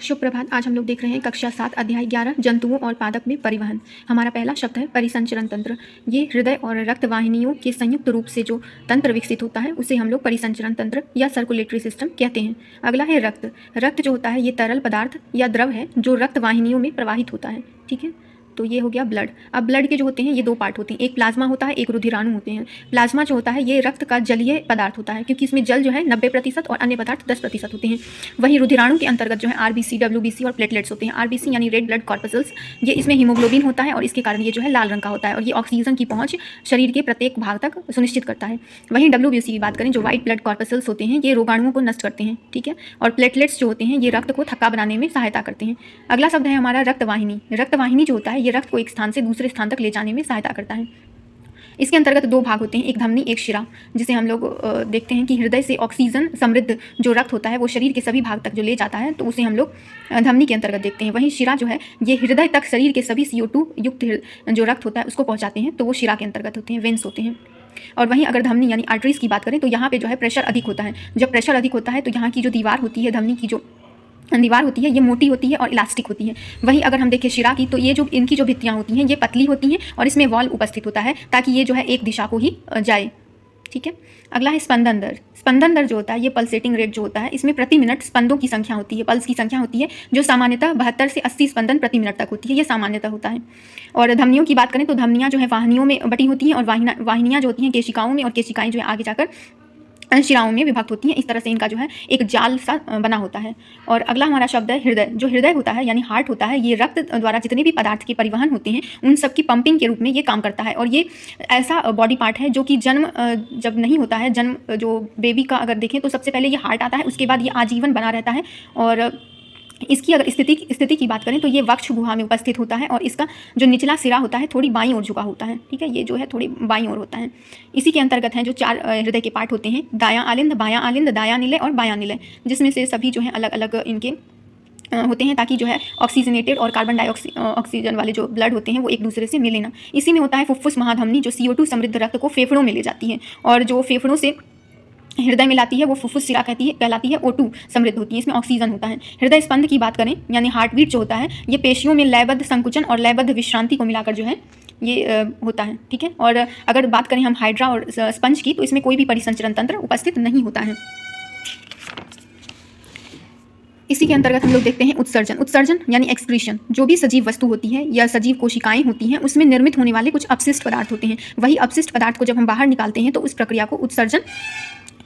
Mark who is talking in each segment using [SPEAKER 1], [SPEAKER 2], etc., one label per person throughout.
[SPEAKER 1] शुभ प्रभात। आज हम लोग देख रहे हैं कक्षा 7 अध्याय 11 जंतुओं और पादप में परिवहन। हमारा पहला शब्द है परिसंचरण तंत्र। ये हृदय और रक्त वाहिनियों के संयुक्त रूप से जो तंत्र विकसित होता है उसे हम लोग परिसंचरण तंत्र या सर्कुलेटरी सिस्टम कहते हैं। अगला है रक्त। रक्त जो होता है ये तरल पदार्थ या द्रव है जो रक्त वाहिनियों में प्रवाहित होता है। ठीक है, तो ये हो गया ब्लड। अब ब्लड के जो होते हैं ये दो पार्ट होते हैं, एक प्लाज्मा होता है, एक रुधिराणु होते हैं। प्लाज्मा जो होता है ये रक्त का जलीय पदार्थ होता है क्योंकि इसमें जल जो है 90% और अन्य पदार्थ 10% होते हैं। वहीं रुधिराणु के अंतर्गत जो है आरबीसी, डब्ल्यूबीसी और प्लेटलेट्स होते हैं। आरबीसी यानी रेड ब्लड कॉर्पसल्स, ये इसमें हीमोग्लोबिन होता है और इसके कारण ये जो है लाल रंग का होता है और ये ऑक्सीजन की पहुंच शरीर के प्रत्येक भाग तक सुनिश्चित करता है। वहीं डब्ल्यूबीसी की बात करें, जो व्हाइट ब्लड कॉर्पसल्स होते हैं ये रोगाणुओं को नष्ट करते हैं। ठीक है, और प्लेटलेट्स जो होते हैं ये रक्त को थक्का बनाने में सहायता करते हैं। अगला शब्द है हमारा रक्तवाहिनी। रक्तवाहिनी जो होता है ये रक्त को एक स्थान से दूसरे स्थान तक ले जाने में सहायता करता है। इसके अंतर्गत दो भाग होते हैं, एक धमनी एक शिरा, जिसे हम लोग देखते हैं कि हृदय से ऑक्सीजन समृद्ध जो रक्त होता है वो शरीर के सभी भाग तक जो ले जाता है तो उसे हम लोग धमनी के अंतर्गत देखते हैं। वहीं शिरा जो है ये हृदय तक शरीर के सभी CO2 युक्त जो रक्त होता है उसको पहुंचाते हैं, तो वो शिरा के अंतर्गत होते हैं, वेंस होते हैं। और वहीं अगर धमनी यानी आर्टरीज की बात करें तो यहाँ पे जो है प्रेशर अधिक होता है। जब प्रेशर अधिक होता है तो यहाँ की जो दीवार होती है, धमनी की जो दीवार होती है ये मोटी होती है और इलास्टिक होती है। वहीं अगर हम देखें शिरा की तो ये जो इनकी जो भित्तियाँ होती हैं ये पतली होती हैं और इसमें वॉल्व उपस्थित होता है ताकि ये जो है एक दिशा को ही जाए। ठीक है, अगला है स्पंदन दर। स्पंदन दर जो होता है ये पल्सेटिंग रेट जो होता है, इसमें प्रति मिनट स्पंदों की संख्या होती है, पल्स की संख्या होती है जो सामान्यतः 72 से 80 स्पंदन प्रति मिनट तक होती है, ये सामान्यतः होता है। और धमनियों की बात करें तो धमनियाँ जो है वाहिनियों में बटी होती हैं और वाहिनियाँ जो होती हैं केशिकाओं में और केशिकाएँ जो है आगे जाकर शिराओं में विभक्त होती हैं। इस तरह से इनका जो है एक जाल सा बना होता है। और अगला हमारा शब्द है हृदय। जो हृदय होता है यानी हार्ट होता है ये रक्त द्वारा जितने भी पदार्थ के परिवहन होते हैं उन सब की पंपिंग के रूप में ये काम करता है। और ये ऐसा बॉडी पार्ट है जो कि जन्म जब नहीं होता है, जन्म जो बेबी का अगर देखें तो सबसे पहले ये हार्ट आता है, उसके बाद ये आजीवन बना रहता है। और इसकी अगर स्थिति की बात करें तो ये वक्ष गुहा में उपस्थित होता है और इसका जो निचला सिरा होता है थोड़ी बाईं ओर झुका होता है। ठीक है, ये जो है थोड़ी बाईं ओर होता है। इसी के अंतर्गत हैं जो 4 हृदय के पार्ट होते हैं, दायां आलिंद, बायां आलिंद, दायां निलय और बायां निलय, जिसमें से सभी जो है अलग अलग इनके होते हैं ताकि जो है ऑक्सीजनेटेड और कार्बन ऑक्सीजन वाले जो ब्लड होते हैं वो एक दूसरे से मिले ना। इसी में होता है फुफ्फुस महाधमनी जो CO2 समृद्ध रक्त को फेफड़ों में ले जाती है और जो फेफड़ों से हृदय में लाती है वो फुफ्फुस सिरा कहलाती है, O2 समृद्ध होती है, इसमें ऑक्सीजन होता है। हृदय स्पंद की बात करें यानी हार्ट बीट जो होता है ये पेशियों में लयबद्ध संकुचन और लयबद्ध विश्रांति को मिलाकर जो है ये होता है। ठीक है, और अगर बात करें हम हाइड्रा और स्पंज की तो इसमें कोई भी परिसंचरण तंत्र उपस्थित नहीं होता है। इसी के अंतर्गत हम लोग देखते हैं उत्सर्जन। उत्सर्जन यानी एक्सक्रीशन। जो भी सजीव वस्तु होती है या सजीव कोशिकाएं होती हैं उसमें निर्मित होने वाले कुछ अपशिष्ट पदार्थ होते हैं। वही अपशिष्ट पदार्थ को जब हम बाहर निकालते हैं तो उस प्रक्रिया को उत्सर्जन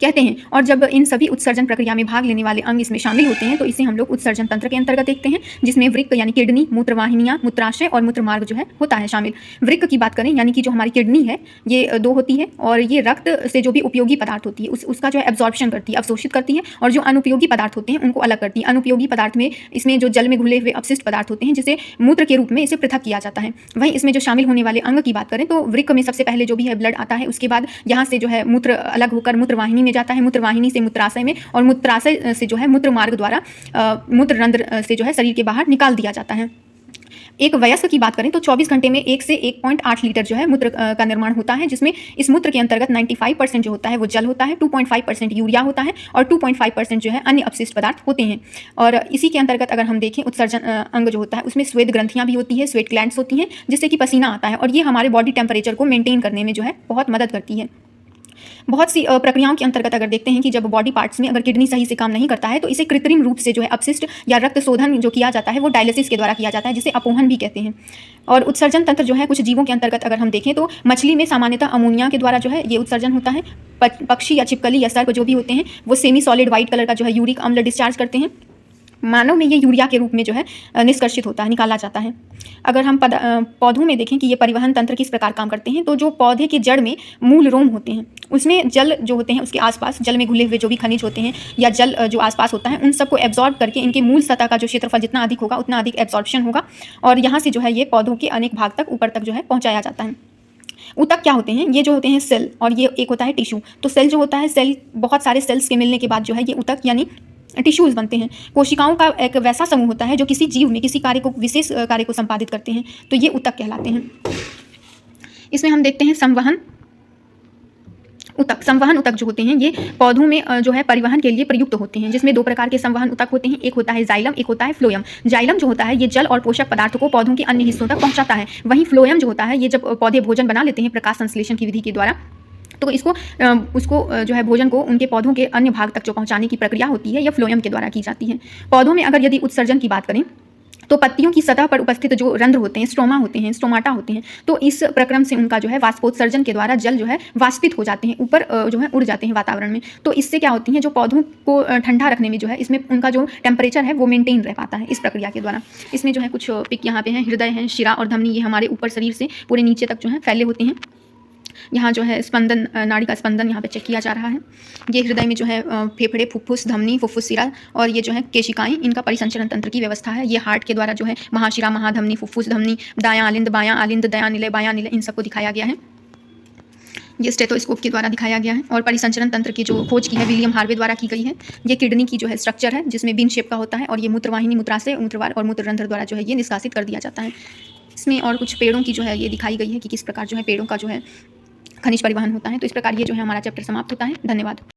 [SPEAKER 1] कहते हैं। और जब इन सभी उत्सर्जन प्रक्रिया में भाग लेने वाले अंग इसमें शामिल होते हैं तो इसे हम लोग उत्सर्जन तंत्र के अंतर्गत देखते हैं, जिसमें वृक्क यानी किडनी, मूत्रवाहिनियां, मूत्राशय और मूत्रमार्ग जो है होता है शामिल। वृक्क की बात करें यानी कि जो हमारी किडनी है ये 2 होती है और ये रक्त से जो भी उपयोगी पदार्थ होती है उसका जो है एब्जॉर्प्शन करती है, अवशोषित करती है, और जो अनुपयोगी पदार्थ होते हैं उनको अलग करती है। अनुपयोगी पदार्थ में इसमें जो जल में घुले हुए अपशिष्ट पदार्थ होते हैं जिसे मूत्र के रूप में इसे पृथक किया जाता है। वहीं इसमें जो शामिल होने वाले अंग की बात करें तो वृक्क में सबसे पहले जो भी है ब्लड आता है, उसके बाद यहाँ से जो है मूत्र अलग होकर मूत्रवाहिनी में जाता है, मूत्रवाहिनी से मूत्राशय में, और मूत्राशय से जो है मूत्र मार्ग द्वारा मूत्र रंध्र से जो है शरीर के बाहर निकाल दिया जाता है। एक वयस्क की बात करें तो 24 घंटे में 1 से 1.8 लीटर जो है मूत्र का निर्माण होता है, जिसमें इस मूत्र के अंतर्गत 95% जो होता है वो जल होता है, 2.5% यूरिया होता है और 2.5% जो है अन्य अपशिष्ट पदार्थ होते हैं। और इसी के अंतर्गत अगर हम देखें उत्सर्जन अंग जो होता है उसमें श्वेत ग्रंथियाँ भी होती है, स्वेट ग्लैंड्स होती हैं, जिससे कि पसीना आता है और ये हमारे बॉडी टेम्परेचर को मेंटेन करने में जो है बहुत मदद करती है। बहुत सी प्रक्रियाओं के अंतर्गत अगर देखते हैं कि जब बॉडी पार्ट्स में अगर किडनी सही से काम नहीं करता है तो इसे कृत्रिम रूप से जो है अपशिष्ट या रक्त शोधन जो किया जाता है वो डायलिसिस के द्वारा किया जाता है, जिसे अपोहन भी कहते हैं। और उत्सर्जन तंत्र जो है कुछ जीवों के अंतर्गत अगर हम देखें तो मछली में सामान्यतः अमोनिया के द्वारा जो है ये उत्सर्जन होता है। पक्षी या छिपकली या सर्प जो भी होते हैं वो सेमी सॉलिड व्हाइट कलर का जो है यूरिक अम्ल डिस्चार्ज करते हैं। मानव में ये यूरिया के रूप में जो है निष्कर्षित होता है, निकाला जाता है। अगर हम पौधों में देखें कि ये परिवहन तंत्र किस प्रकार काम करते हैं तो जो पौधे के जड़ में मूल रोम होते हैं उसमें जल जो होते हैं उसके आसपास जल में घुले हुए जो भी खनिज होते हैं या जल जो आसपास होता है उन सबको एब्जॉर्ब करके इनके मूल सतह का जो क्षेत्रफल जितना अधिक होगा उतना अधिक एब्जॉर्प्शन होगा और यहाँ से जो है ये पौधों के अनेक भाग तक ऊपर तक जो है पहुँचाया जाता है। ऊतक क्या होते हैं? ये जो होते हैं सेल, और ये एक होता है टिश्यू। तो सेल जो होता है, सेल बहुत सारे सेल्स के मिलने के बाद जो है ये ऊतक यानी टिश्यूज़ बनते हैं। कोशिकाओं का एक वैसा समूह होता है जो किसी जीव में किसी कार्य को, विशेष कार्य को संपादित करते हैं, तो ये ऊतक कहलाते हैं। इसमें हम देखते हैं संवहन, ऊतक, संवहन ऊतक जो होते हैं ये पौधों में जो है परिवहन के लिए प्रयुक्त होते हैं, जिसमें 2 प्रकार के संवहन ऊतक होते हैं। एक होता है जाइलम, एक होता है फ्लोएम। जाइलम जो होता है ये जल और पोषक पदार्थ को पौधों के अन्य हिस्सों तक पहुंचाता है। वहीं फ्लोएम जो होता है ये जब पौधे भोजन बना लेते हैं प्रकाश संश्लेषण की विधि के द्वारा, तो उसको जो है भोजन को उनके पौधों के अन्य भाग तक जो पहुंचाने की प्रक्रिया होती है यह फ्लोएम के द्वारा की जाती है। पौधों में अगर यदि उत्सर्जन की बात करें तो पत्तियों की सतह पर उपस्थित जो रंध्र होते हैं, स्ट्रोमा होते हैं, स्टोमाटा होते हैं, तो इस प्रक्रम से उनका जो है वाष्पोत्सर्जन के द्वारा जल जो है वाष्पित हो जाते हैं, ऊपर जो है उड़ जाते हैं वातावरण में। तो इससे क्या होती है, जो पौधों को ठंडा रखने में जो है इसमें उनका जो टेम्परेचर है वो मेंटेन रह पाता है इस प्रक्रिया के द्वारा। इसमें जो है कुछ पिक यहाँ पे हैं, हृदय है, शिरा और धमनी, ये हमारे ऊपर शरीर से पूरे नीचे तक जो है फैले होते हैं। यहाँ जो है स्पंदन, नाड़ी का स्पंदन यहाँ पे चेक किया जा रहा है। ये हृदय में जो है फेफड़े, फुफ्फुस, धमनी, फुफ्फुस, शिरा और ये जो है केशिकाएं, इनका परिसंचरण तंत्र की व्यवस्था है। ये हार्ट के द्वारा जो है महाशिरा, महाधमनी, फुफ्फुस, धमनी, दायां आलिंद, बायां आलिंद, दयां निलय, बायां निलय, इन सबको दिखाया गया है। ये स्टेथोस्कोप के द्वारा दिखाया गया है। और परिसंचरण तंत्र की जो खोज की है विलियम हार्वे द्वारा की गई है। ये किडनी की जो है स्ट्रक्चर है, जिसमें बीन शेप का होता है, और ये मूत्रवाहिनी, मूत्राशय, मूत्रवार और मूत्ररंध्र द्वारा जो है ये निष्कासित कर दिया जाता है। इसमें और कुछ पेड़ों की जो है ये दिखाई गई है कि किस प्रकार जो है पेड़ों का जो है खनिज परिवहन होता है। तो इस प्रकार ये जो है हमारा चैप्टर समाप्त होता है। धन्यवाद।